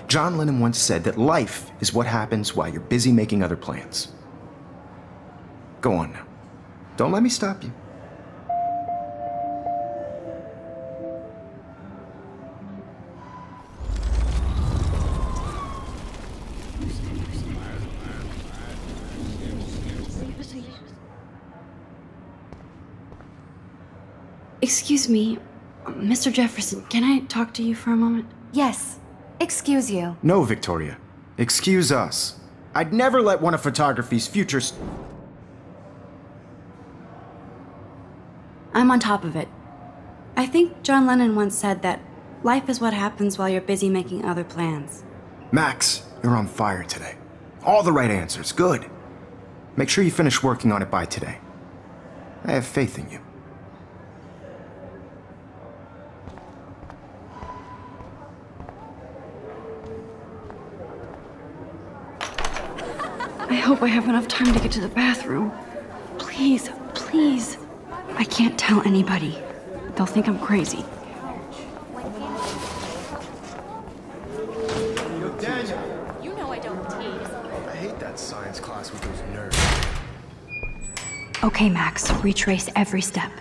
John Lennon once said that life is what happens while you're busy making other plans. Go on now. Don't let me stop you. Excuse me, Mr. Jefferson, can I talk to you for a moment? Yes. Excuse you. No, Victoria. Excuse us. I'd never let one of photography's futures... I'm on top of it. I think John Lennon once said that life is what happens while you're busy making other plans. Max, you're on fire today. All the right answers. Good. Make sure you finish working on it by today. I have faith in you. I hope I have enough time to get to the bathroom. Please, please. I can't tell anybody. They'll think I'm crazy. Yo, Daniel. You know I don't tease. I hate that science class with those nerds. Okay, Max, retrace every step.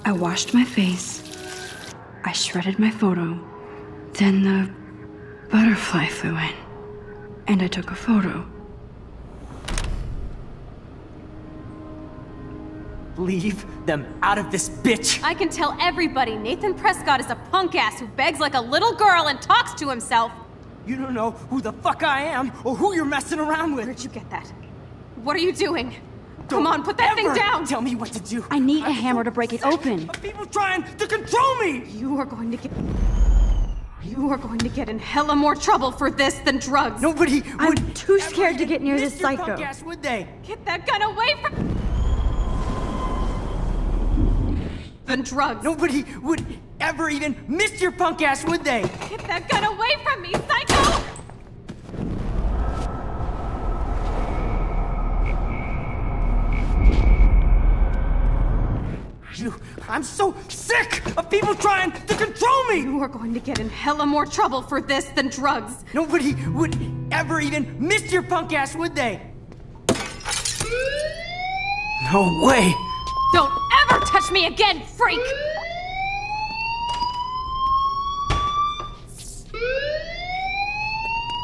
I washed my face. I shredded my photo. Then the butterfly flew in. And I took a photo. Leave them out of this bitch! I can tell everybody Nathan Prescott is a punk ass who begs like a little girl and talks to himself. You don't know who the fuck I am or who you're messing around with. Where'd you get that? What are you doing? Come on, put that thing down! Tell me what to do. I need a hammer to break it open. People trying to control me! You are going to get in hella more trouble for this than drugs. Nobody would. I'm too scared to get near this miss your psycho. punk ass, would they? Get that gun away from... Than drugs. Nobody would ever even miss your punk ass, would they? Get that gun away from me, psycho! I'm so sick of people trying to control me! You are going to get in hella more trouble for this than drugs. Nobody would ever even miss your punk ass, would they? No way! Don't ever touch me again, freak!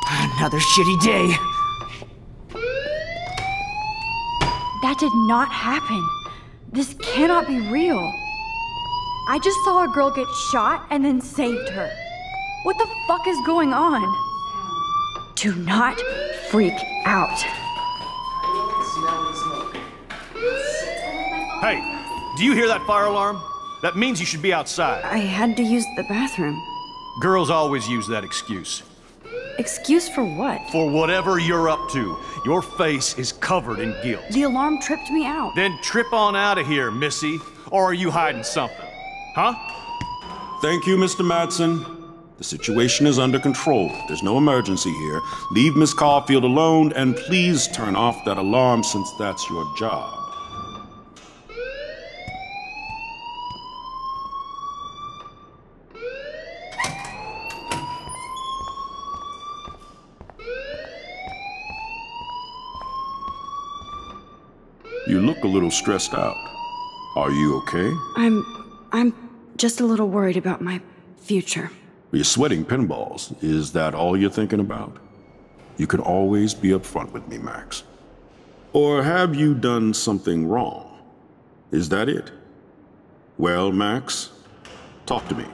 Another shitty day. That did not happen. This cannot be real. I just saw a girl get shot and then saved her. What the fuck is going on? Do not freak out. Hey, do you hear that fire alarm? That means you should be outside. I had to use the bathroom. Girls always use that excuse. Excuse for what? For whatever you're up to. Your face is covered in guilt. The alarm tripped me out. Then trip on out of here, Missy. Or are you hiding something? Huh? Thank you, Mr. Madsen. The situation is under control. There's no emergency here. Leave Miss Caulfield alone, and please turn off that alarm since that's your job. You look a little stressed out. Are you okay? I'm just a little worried about my future. You're sweating pinballs. Is that all you're thinking about? You can always be upfront with me, Max. Or have you done something wrong? Is that it? Well, Max, talk to me.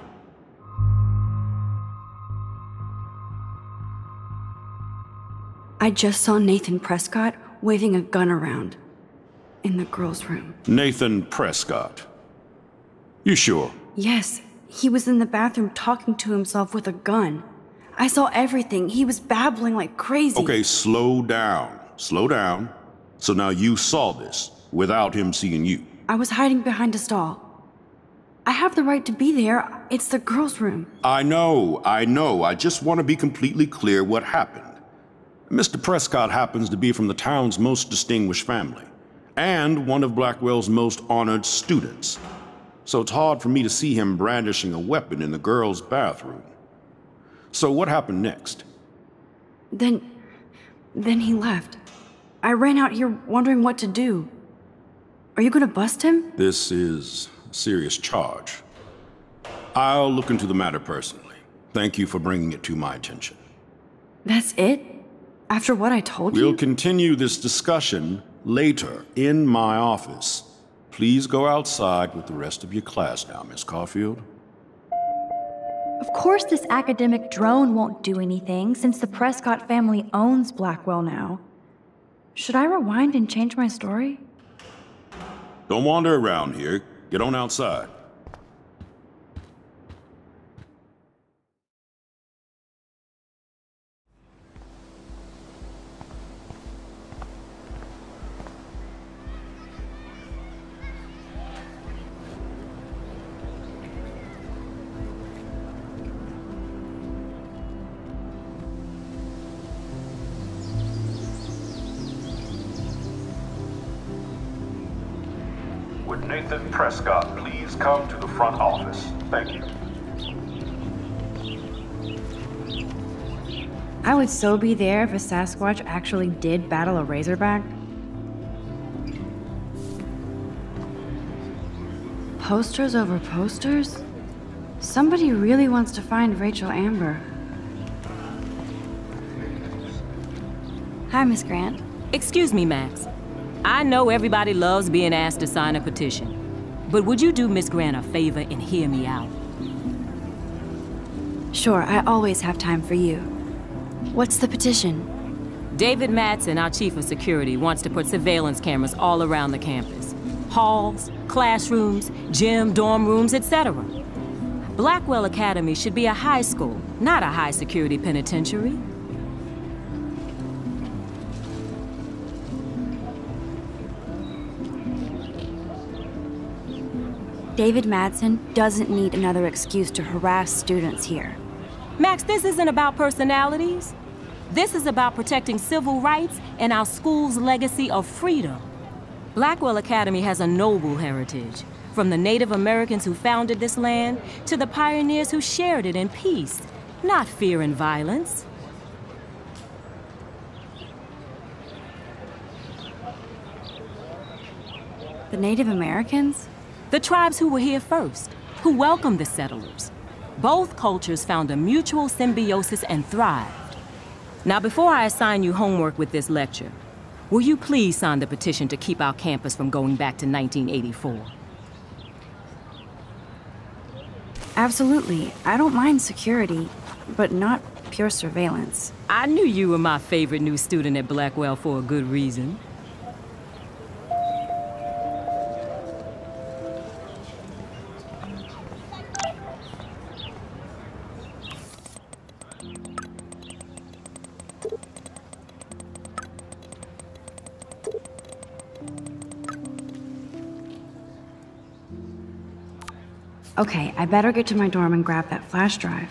I just saw Nathan Prescott waving a gun around in the girls' room. Nathan Prescott. You sure? Yes, he was in the bathroom talking to himself with a gun. I saw everything. He was babbling like crazy. Okay, slow down. Slow down. So now you saw this without him seeing you. I was hiding behind a stall. I have the right to be there. It's the girls' room. I know. I just want to be completely clear what happened. Mr. Prescott happens to be from the town's most distinguished family, and one of Blackwell's most honored students. so it's hard for me to see him brandishing a weapon in the girls' bathroom. So what happened next? Then he left. I ran out here wondering what to do. Are you gonna bust him? This is a serious charge. I'll look into the matter personally. Thank you for bringing it to my attention. That's it? After what I told you? We'll continue this discussion later in my office. Please go outside with the rest of your class now, Miss Caulfield. Of course this academic drone won't do anything since the Prescott family owns Blackwell now. Should I rewind and change my story? Don't wander around here. Get on outside. Would Nathan Prescott please come to the front office? Thank you. I would so be there if a Sasquatch actually did battle a Razorback. Posters over posters? Somebody really wants to find Rachel Amber. Hi, Miss Grant. Excuse me, Max. I know everybody loves being asked to sign a petition, but would you do Miss Grant a favor and hear me out? Sure, I always have time for you. What's the petition? David Madsen, our chief of security, wants to put surveillance cameras all around the campus. Halls, classrooms, gym, dorm rooms, etc. Blackwell Academy should be a high school, not a high-security penitentiary. David Madsen doesn't need another excuse to harass students here. Max, this isn't about personalities. This is about protecting civil rights and our school's legacy of freedom. Blackwell Academy has a noble heritage, from the Native Americans who founded this land to the pioneers who shared it in peace, not fear and violence. The Native Americans? The tribes who were here first, who welcomed the settlers. Both cultures found a mutual symbiosis and thrived. Now, before I assign you homework with this lecture, will you please sign the petition to keep our campus from going back to 1984? Absolutely. I don't mind security, but not pure surveillance. I knew you were my favorite new student at Blackwell for a good reason. Okay, I better get to my dorm and grab that flash drive.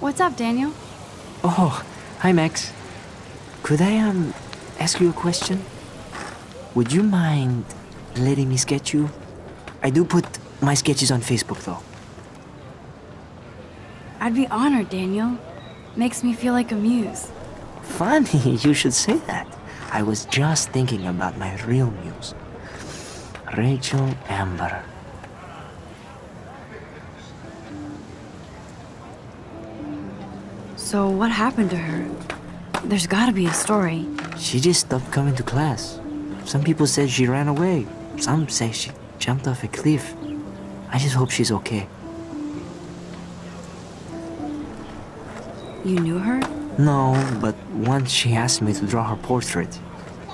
What's up, Daniel? Oh, hi, Max. Could I, ask you a question? Would you mind letting me sketch you? I do put my sketches on Facebook, though. I'd be honored, Daniel. Makes me feel like a muse. Funny, you should say that. I was just thinking about my real muse. Rachel Amber. So what happened to her? There's gotta be a story. She just stopped coming to class. Some people said she ran away. Some say she jumped off a cliff. I just hope she's okay. You knew her? No, but once she asked me to draw her portrait.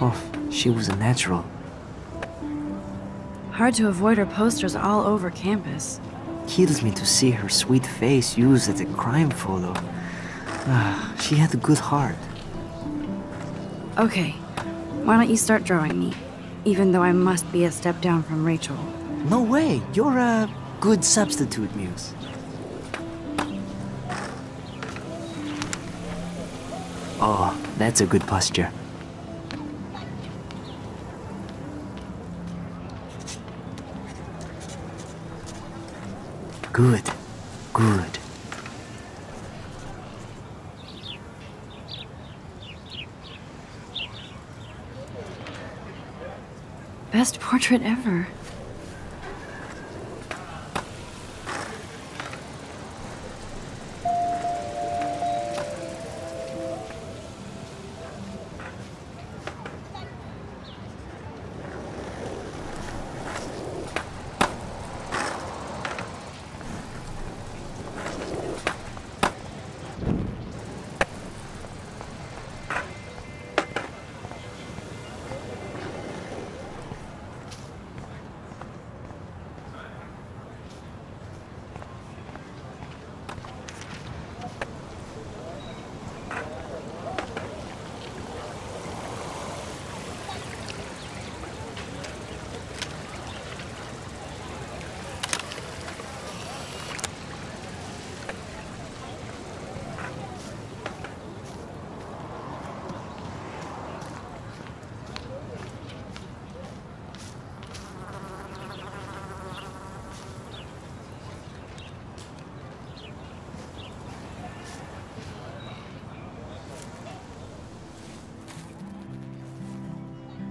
Oh, she was a natural. Hard to avoid her posters all over campus. Kills me to see her sweet face used as a crime photo. She had a good heart. Okay, why don't you start drawing me? Even though I must be a step down from Rachel. No way, you're a good substitute, Muse. Oh, that's a good posture. Good, good. Best portrait ever.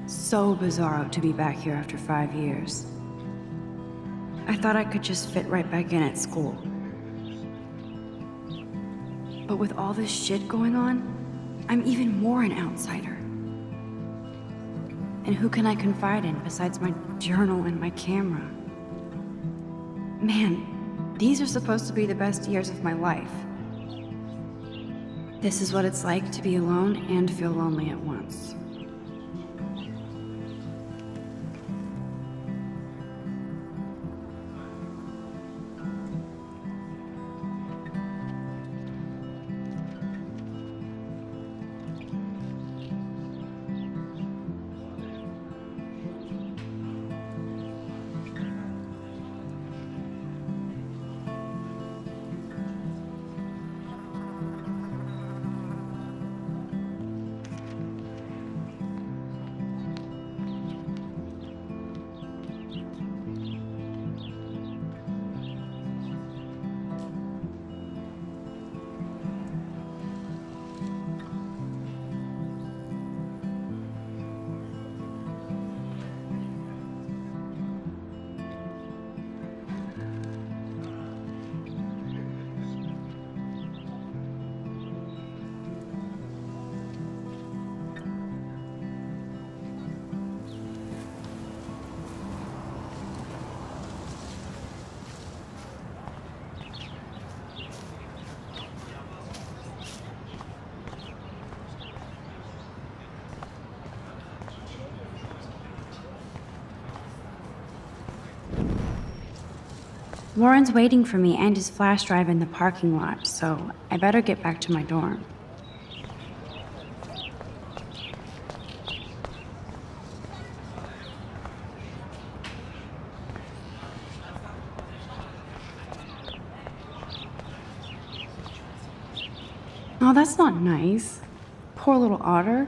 So bizarro to be back here after 5 years. I thought I could just fit right back in at school. But with all this shit going on, I'm even more an outsider. And who can I confide in besides my journal and my camera? Man, these are supposed to be the best years of my life. This is what it's like to be alone and feel lonely at once. Warren's waiting for me and his flash drive in the parking lot, so I better get back to my dorm. Oh, that's not nice. Poor little otter.